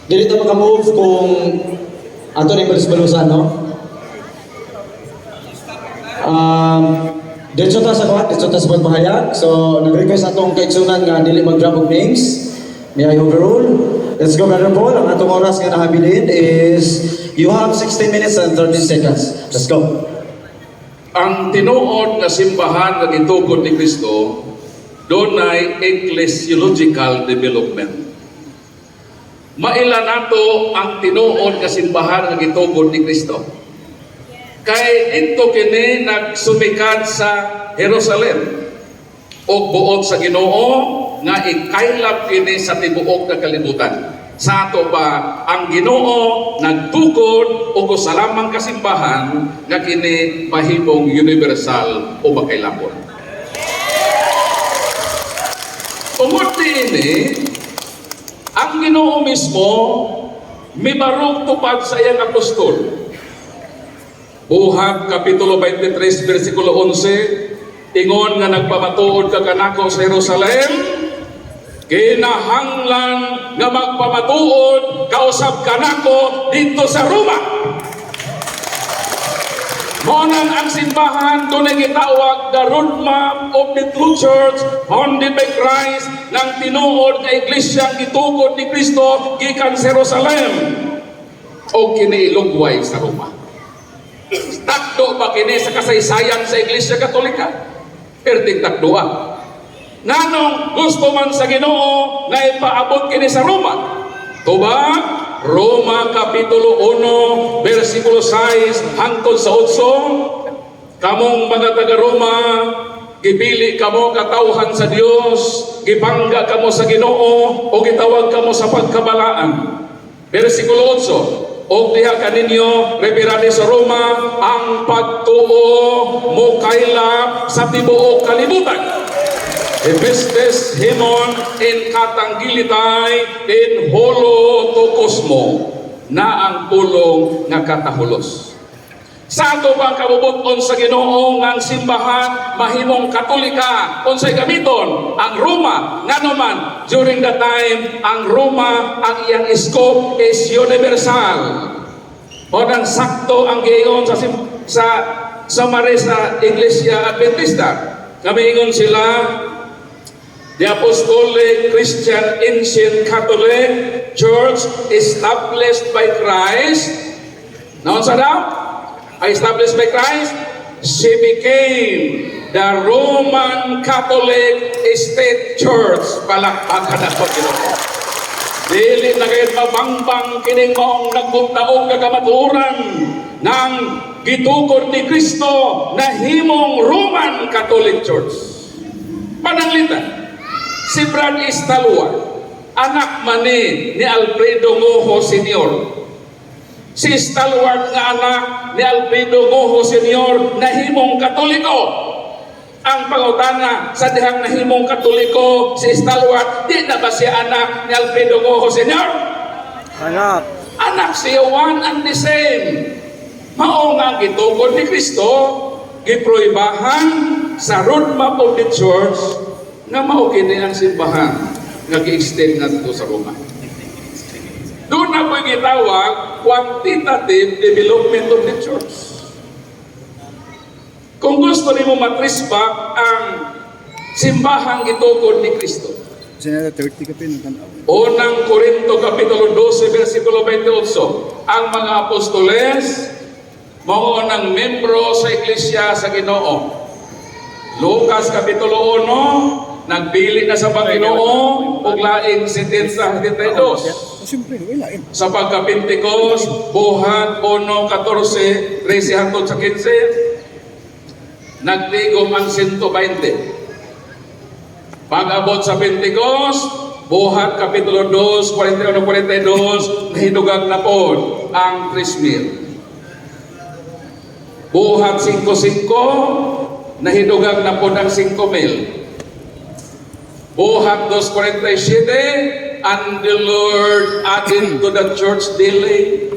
dili ta maka-move kung ato ni balis-balusan, no? Dito ta sa pagpahayag. So, nag-request atong kaigsunan nga dili mag-drop of names. May I overrule? Let's go, Brother Paul. Ang atong oras nga nahabilin is you have 16 minutes and 30 seconds. Let's go. Ang tinuod na simbahan nga gitugod ni Kristo, doon ay ecclesiological development. Maila nato ang tinuod nga simbahan nga gitugod ni Kristo. Kay dito kini nagsumikat sa Jerusalem o buot sa Ginoo nga ikaylap kini sa tibuok nga kalibutan. Sa ato ba ang Ginoo nagtukod o sa lamang kasimbahan nga kini mahimong universal o makailapon. Tungod ini ang Ginoo mismo mibarog tupad sa iyang apostol. Buhat Kapitulo 23 versikulo 11, ingon nga nagpamatuod ka kanako sa Jerusalem, kinahanglan nga magpamatuod kausap kanako dito sa Roma. Monan ang simbahan doon ay gitawag the roadmap of the true church founded by Christ ng tinuod nga iglesyang gitukod ni Kristo gikan sa Jerusalem o kiniilugway sa Roma. Takdo ba kini sa kasaysayan sa Iglesia Katolika? Perting takdoa. Nanong gusto man sa Ginoo na ipaabot kini sa Roma? Tuba Roma Kapitulo 1 versikulo 6 hangtod sa 8, kamong mga taga-Roma, gipili kamo katawhan sa Dios, gipangga kamo sa Ginoo o gitawag kamo sa pagkabalaan. Versikulo 8, og diha kaninyo reperade sa Roma ang pagtuo mo kaila sa tibuok kalibutan. Ebestes himon in katanggilitay in holo to kosmo na ang pulong nga katahulos. Sa ato bang kabubuton sa Ginoo nga ang simbahan mahimong Katolika unsay gamiton ang Roma nganuman during the time ang Roma ang iyang scope is universal. O nang sakto ang giingon sa Marisa Iglesia Adventista. Kami ingon sila the Apostolic Christian Ancient Catholic Church established by Christ. Naon sa daw? Established by Christ, she became the Roman Catholic State Church. Palakpakan na po, Ginoo. Dili na kayo mabangbang kining maong nagpuntaog kagamaturan ng gitukod ni Kristo na himong Roman Catholic Church. Pananglitan, si Brad Estalua, anak mani ni Alfredo Ngoho Sr. Si Estalua nga anak ni Alfredo Ngoho Sr. nahimong Katoliko. Ang pangutana sa dihang nahimong Katoliko, si Estalua, di na ba siya anak ni Alfredo Ngoho Sr.? Anak. Anak siya one and the same. Mao nga ang gitukod ni Kristo, giproibahan sa roadmap of the church nga mao kini ang simbahan nga gi-extend ngadto sa Roma. Doon na po gitawag quantitative development of the church. Kung gusto nimo matrace back ang simbahang gitukod ni Kristo, Sinada 30 ka pinatanaw. Unang Korinto Kapitulo 12 versikulo 28, ang mga apostoles mao nang membro sa iglesia sa Ginoo. Lucas Kapitulo 1, nagpili na sa Panginoon ug laing 72. Siyempre, wala eh. Sa pagka-Pentecost, buhat 1:14, 13 hangtod sa 15, nagtigom ang 120. Pag-abot sa Pentecost, buhat Kapitulo 2, 41-42, nahidugang na po ang 3,000. Buhat 5:5, nahidugang na po ang 5,000. Buhat 2:47, and the Lord added to the church daily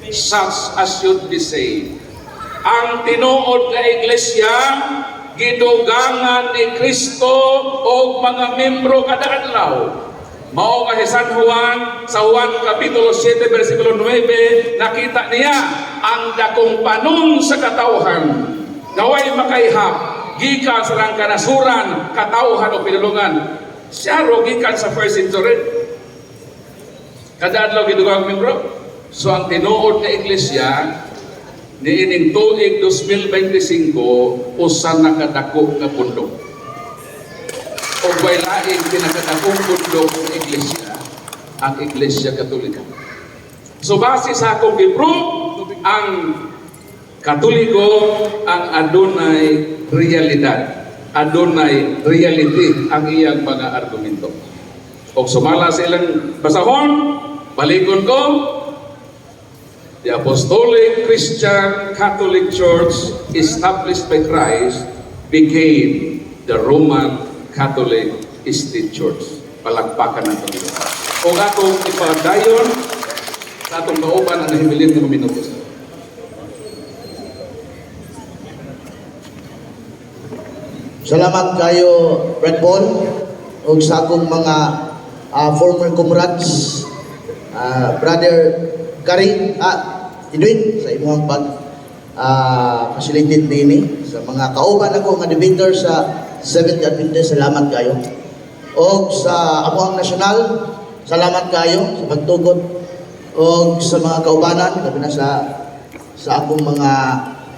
such as should be saved. Ang tinuod nga iglesia, gidugangan ni Kristo o mga membro kada adlaw. Mao nga si San Juan sa Juan Kapitulo 7 versikulo 9, nakita niya ang dakong panon sa katawhan naway makaihap gikan sa lang kanasuran, katawhan o pinulungan. Siya ro gikan sa first century. Kada adlaw gidugang membro. So ang tinuod nga iglesia niining tuig 2025 usa na kadako nga pundok. O way laing pinakadakong pundok ng iglesia, ang Iglesia Katolika. So base sa akong i-prove, ang Katoliko ang adunay realidad, adunay reality ang iyang mga argumento. O sumala sa ilang basahon, balikon ko, the Apostolic Christian Catholic Church established by Christ became the Roman Catholic State Church. Palakpakan natin ito. Kung atong ipadayon sa atong kauban ang nahibilin ng minuto. Salamat kayo, Brad Paul, o sa akong mga former comrades, Brother Gary, Edwin, sa imong facilitated nini, sa mga kauban ako nga debater sa 7th Adventist, salamat kayo. O sa amuang nasyonal, salamat kayo sa pagtugot. O sa mga kaubanan, labi na sa akong mga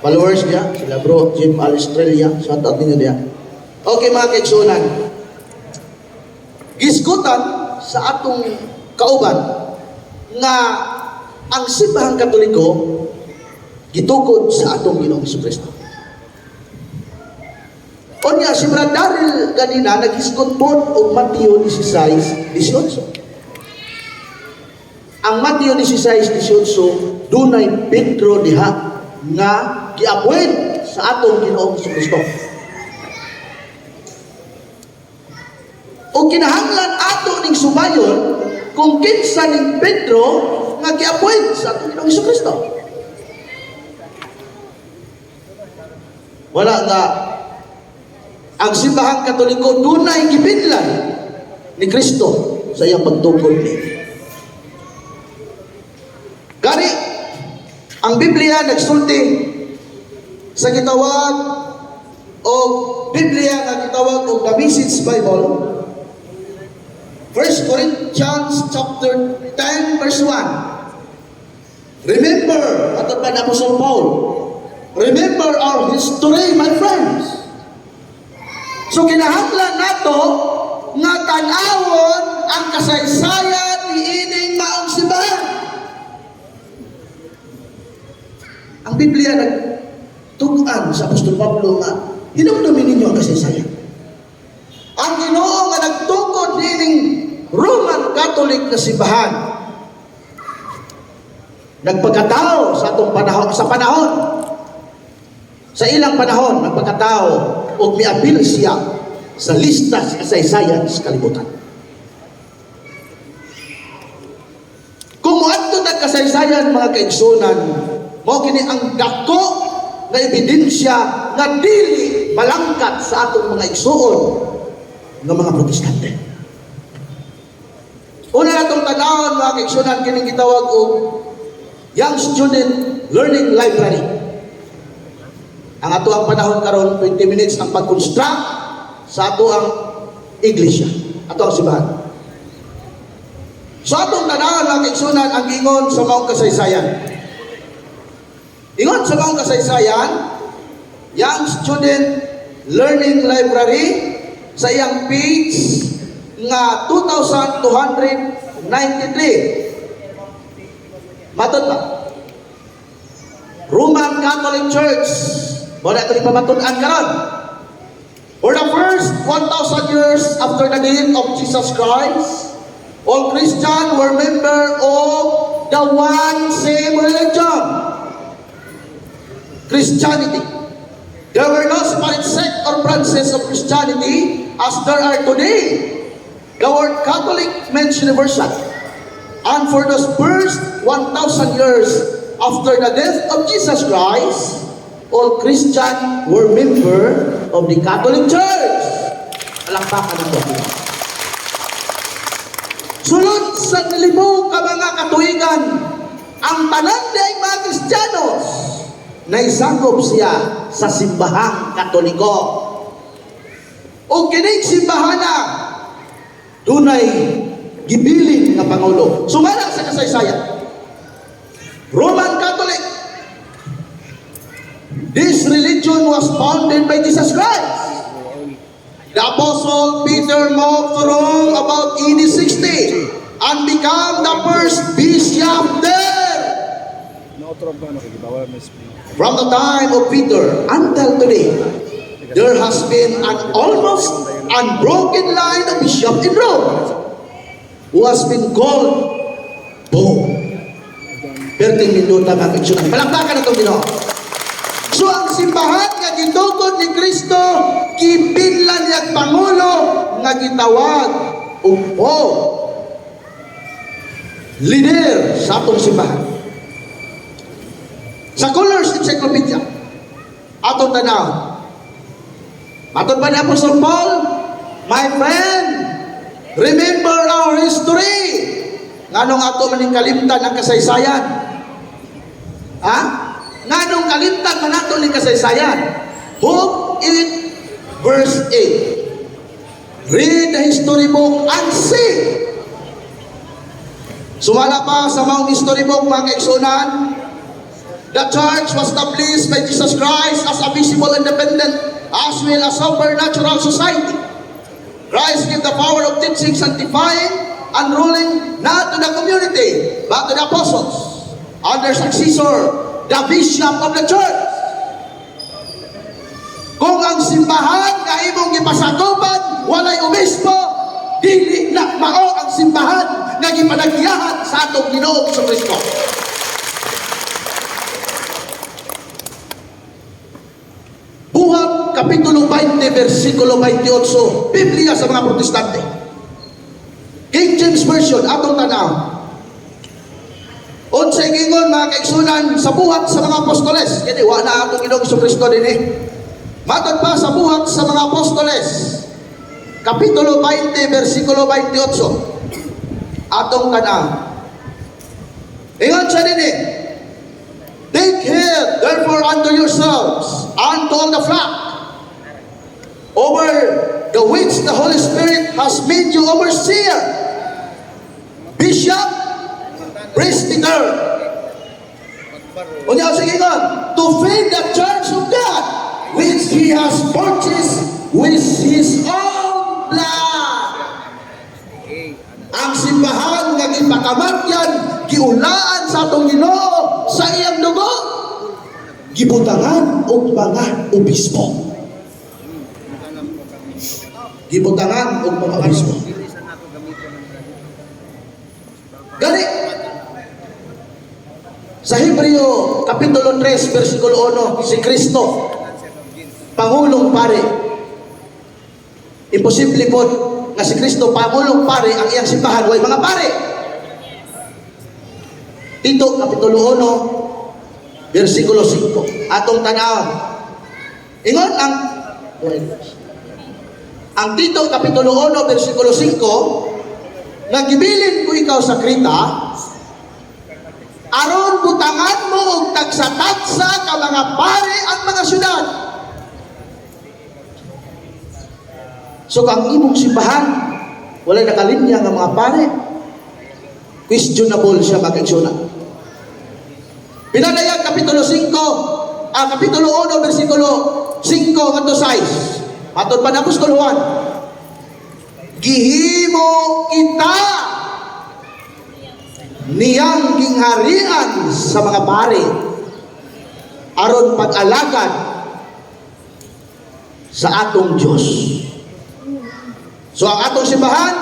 followers niya, sila bro, Jim Australia, shout out ninyo diya. Okay mga kaigsunan, gisgutan sa atong kauban nga ang simbahang Katoliko gitukod sa atong Ginoong Jesucristo. Onya si Brad Daryl kanina naghisgot po og Mateo 16:18. Ang Mateo 16:18 dunay Pedro diha nga giappoint sa atong Ginoong Jesucristo. O kinahanglan ato ning sumayon kung kinsa ning Pedro nga gi-appoint sa atong Ginoong Jesucristo. Wala nga ang simbahang Katoliko dunay gibinlan ni Kristo sa iyang pagtukod ni. Gani ang Biblia nagsulti sa gitawag o Biblia nga gitawag og The Message Bible. 1 Corinthians chapter 10 verse 1. Remember, ato pa na Apostle Paul, remember our history, my friends. So kinahanglan nato nga tan-awon ang kasaysayan ni ining maong simbahan. Ang Biblia nagtugan sa Apostol Pablo nga hinumdumin ninyo ang kasaysayan. Ang Ginoo nga nagtukod nining Roman Catholic na simbahan nagpagkatao sa atong panahon, sa ilang panahon nagpagkatao o miapil siya sa lista sa kasaysayan sa kalibutan. Kung moadto tag kasaysayan mga kaigsunan, mao kini ang dako nga ebidensya nga dili malangkat sa atong mga igsuon ng mga Protestante. Una na itong tanawon mga kaigsunan kining gitawag og Young Student Learning Library. Ang ato ang panahon karon 20 minutes ang pag-construct sa ato ang iglesia, ato ang simbahan. So atong tanawon mga kaigsunan ang ingon sa maong kasaysayan. Ingon sa maong kasaysayan, Young Student Learning Library sa iyang page nga 2,293. Matod ba? Roman Catholic Church. Wala ito ipamatunan karon. For the first 1,000 years after the death of Jesus Christ, all Christians were members of the one same religion, Christianity. There were no separate sect or branches of Christianity as there are today. The word Catholic means universal. And for those first 1,000 years after the death of Jesus Christ, all Christians were members of the Catholic Church. Palakpakan ng Panginoon. Sunod sa libo ka mga katuigan, ang tanan ay mga Kristiyanos na isangop siya sa simbahang Katoliko. O kining simbahana, dunay gibilin nga Pangulo. Sumala sa kasaysayan. Roman Catholic. This religion was founded by Jesus Christ. The Apostle Peter moved to Rome about AD 60 and became the first bishop there. From the time of Peter until today, there has been an almost unbroken line of bishops in Rome who has been called Pope. Perting minuta mga kaigsunan. Palakpakan na itong Ginoo. So ang simbahan nga gitukod ni Kristo, gipinlan niya Pangulo nga gitawag og Pope. leader sa atong simbahan. Sa Scholars Encyclopedia, atong tanaw, matod pa ni Apostol Paul, my friend, remember our history. Nganong ato maning kalimtan ang kasaysayan? Ha? Nganong kalimtan man ato ning kasaysayan? Hope in verse 8. Read the history book and see. Sumala pa sa maong history book, mga kaigsunan, the church was established by Jesus Christ as a visible, independent, as well as supernatural society. Christ gave the power of teaching, sanctifying, and ruling not to the community, but to the apostles, under successor, the bishop of the church. Kung ang simbahan nga imong gipasakupan, walay obispo, dili na mao ang simbahan nga gipanagyahan sa atong Ginoong Kristo. Buhat Kapitulo 20, versikulo 28, Biblia sa mga Protestante. King James Version, atong tanaw. Unsay gingon, mga kaigsunan, sa buhat sa mga apostoles. Kaya wa na atong Ginoong Kristo din eh. Matod pa sa buhat sa mga apostoles. Kapitulo 20, versikulo 28. Atong tanaw. Ingon siya din eh. Take heed, therefore, unto yourselves, and to all the flock, over the which the Holy Spirit has made you overseer, bishop, presbyter. Unya sige ngon, to feed the church of God, which He has purchased with His own blood. Ang simbahan nga gipakamatyan, giulaan sa atong Ginoo sa iyang dugo, gibutangan og mga obispo. Gibutangan og mga obispo. Gani sa Hebreo Kapitulo 3, versikulo 1, si Kristo, Pangulong Pare. Imposible po nga si Kristo, Pangulong Pare, ang iyang simbahan, way mga pare. Tito, Kapitulo 1, versikulo 5. Atong tanaw. Ingon ang Tito, Kapitulo 1, versikulo 5, nagibilin ko ikaw sa Krita, aron butangan mo og tagsa-tagsa ka mga pare ang mga syudad. So kang imong simbahan, wala nakalinya nga mga pare, questionable siya mag-aksyonan. Pinadayag Kapitulo 5, Kapitulo 1, versikulo 5 ngadto 6. Matod pa na Apostol Juan, gihimo kita niyang gingharian sa mga pare aron pag-alagad sa atong Diyos. So ang atong simbahan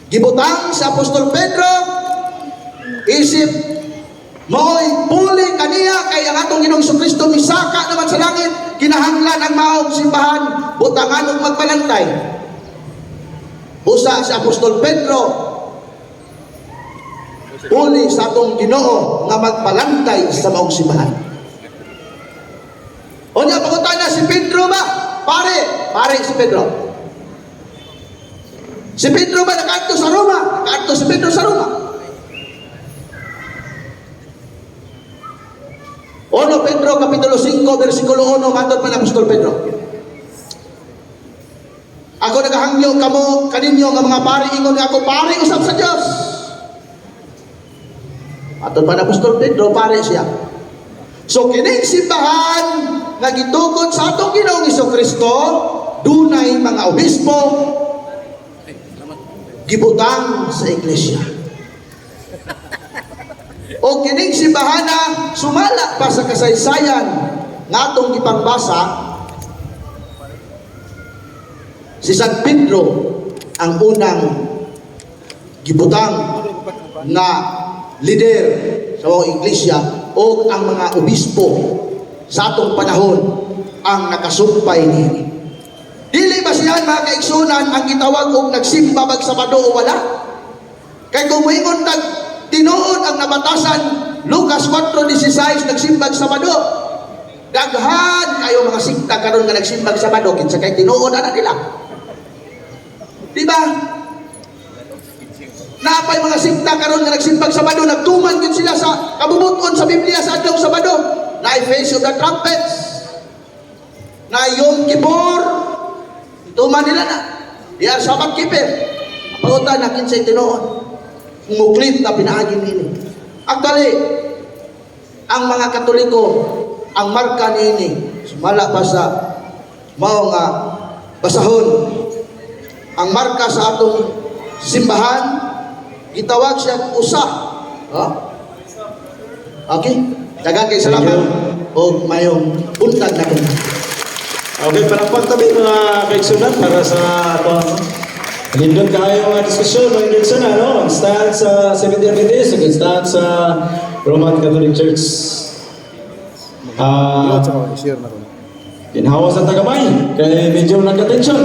gibutang sa Apostol Pedro, isip mo'y puli kaniya kay ang atong Ginoong Kristo misaka naman sa langit, kinahanglan ang maong simbahan butangan og magbalantay. Busa si Apostol Pedro, puli sa atong Ginoo nga magbalantay sa maong simbahan. O niya pangutana si Pedro ba? Pare si Pedro. Si Pedro ba nakaadto sa Roma? Nakaadto si Pedro sa Roma. Ono Pedro Kapitulo 5 versikulo 1 matod pa ng Apostol Pedro. Ako nagahangyo kamo kaninyo nga mga pare, ingon nga ako pare usab sa Dios. Matod pa ng Apostol Pedro, pare siya. So kining simbahan nga gitukod sa atong Ginoong Kristo, dunay mga obispo gibutang sa iglesia. O kining simbahana sumala pa sa kasaysayan nga atong gipangbasa, si San Pedro ang unang gibutang na leader sa mga iglesia o ang mga obispo sa atong panahon ang nakasumpay niini. Dili ba siya mga kaigsunan ang gitawag og nagsimba bag Sabado o wala? Kay kung moingon tag tinuod ang nabatasan Lucas 4:16 nagsimbag Sabado. Daghan kayo mga sikta karon nga nagsimbag Sabado kinsa kay tinuod ana nila. Di ba? Napay mga sikta karon nga nagsimbag Sabado nagtuman gid sila sa kabubuton sa Biblia sa adlaw Sabado. Na Face of the Trumpets, na Yom Kippur, tuman nila na. They are Sabbath keeper. Pautan na kinsay tinuod. Muklit na pinaagin nini. Actually, ang mga Katoliko, ang marka nini, sumala pa sa mao nga basahon. Ang marka sa atong simbahan, gitawag siya usa. Okay? Daghang kay salamat o mayong buntag na kung. Okay, palakpak tabi mga kaigsunan para sa Lindon kayo mga diskusyon, mga Nilsson, ang stand sa Seventh-day Adventist, ang stand sa Roman Catholic Church. Share na ron. Ginhawa sa tagamay, kaya medyo nagka-tension.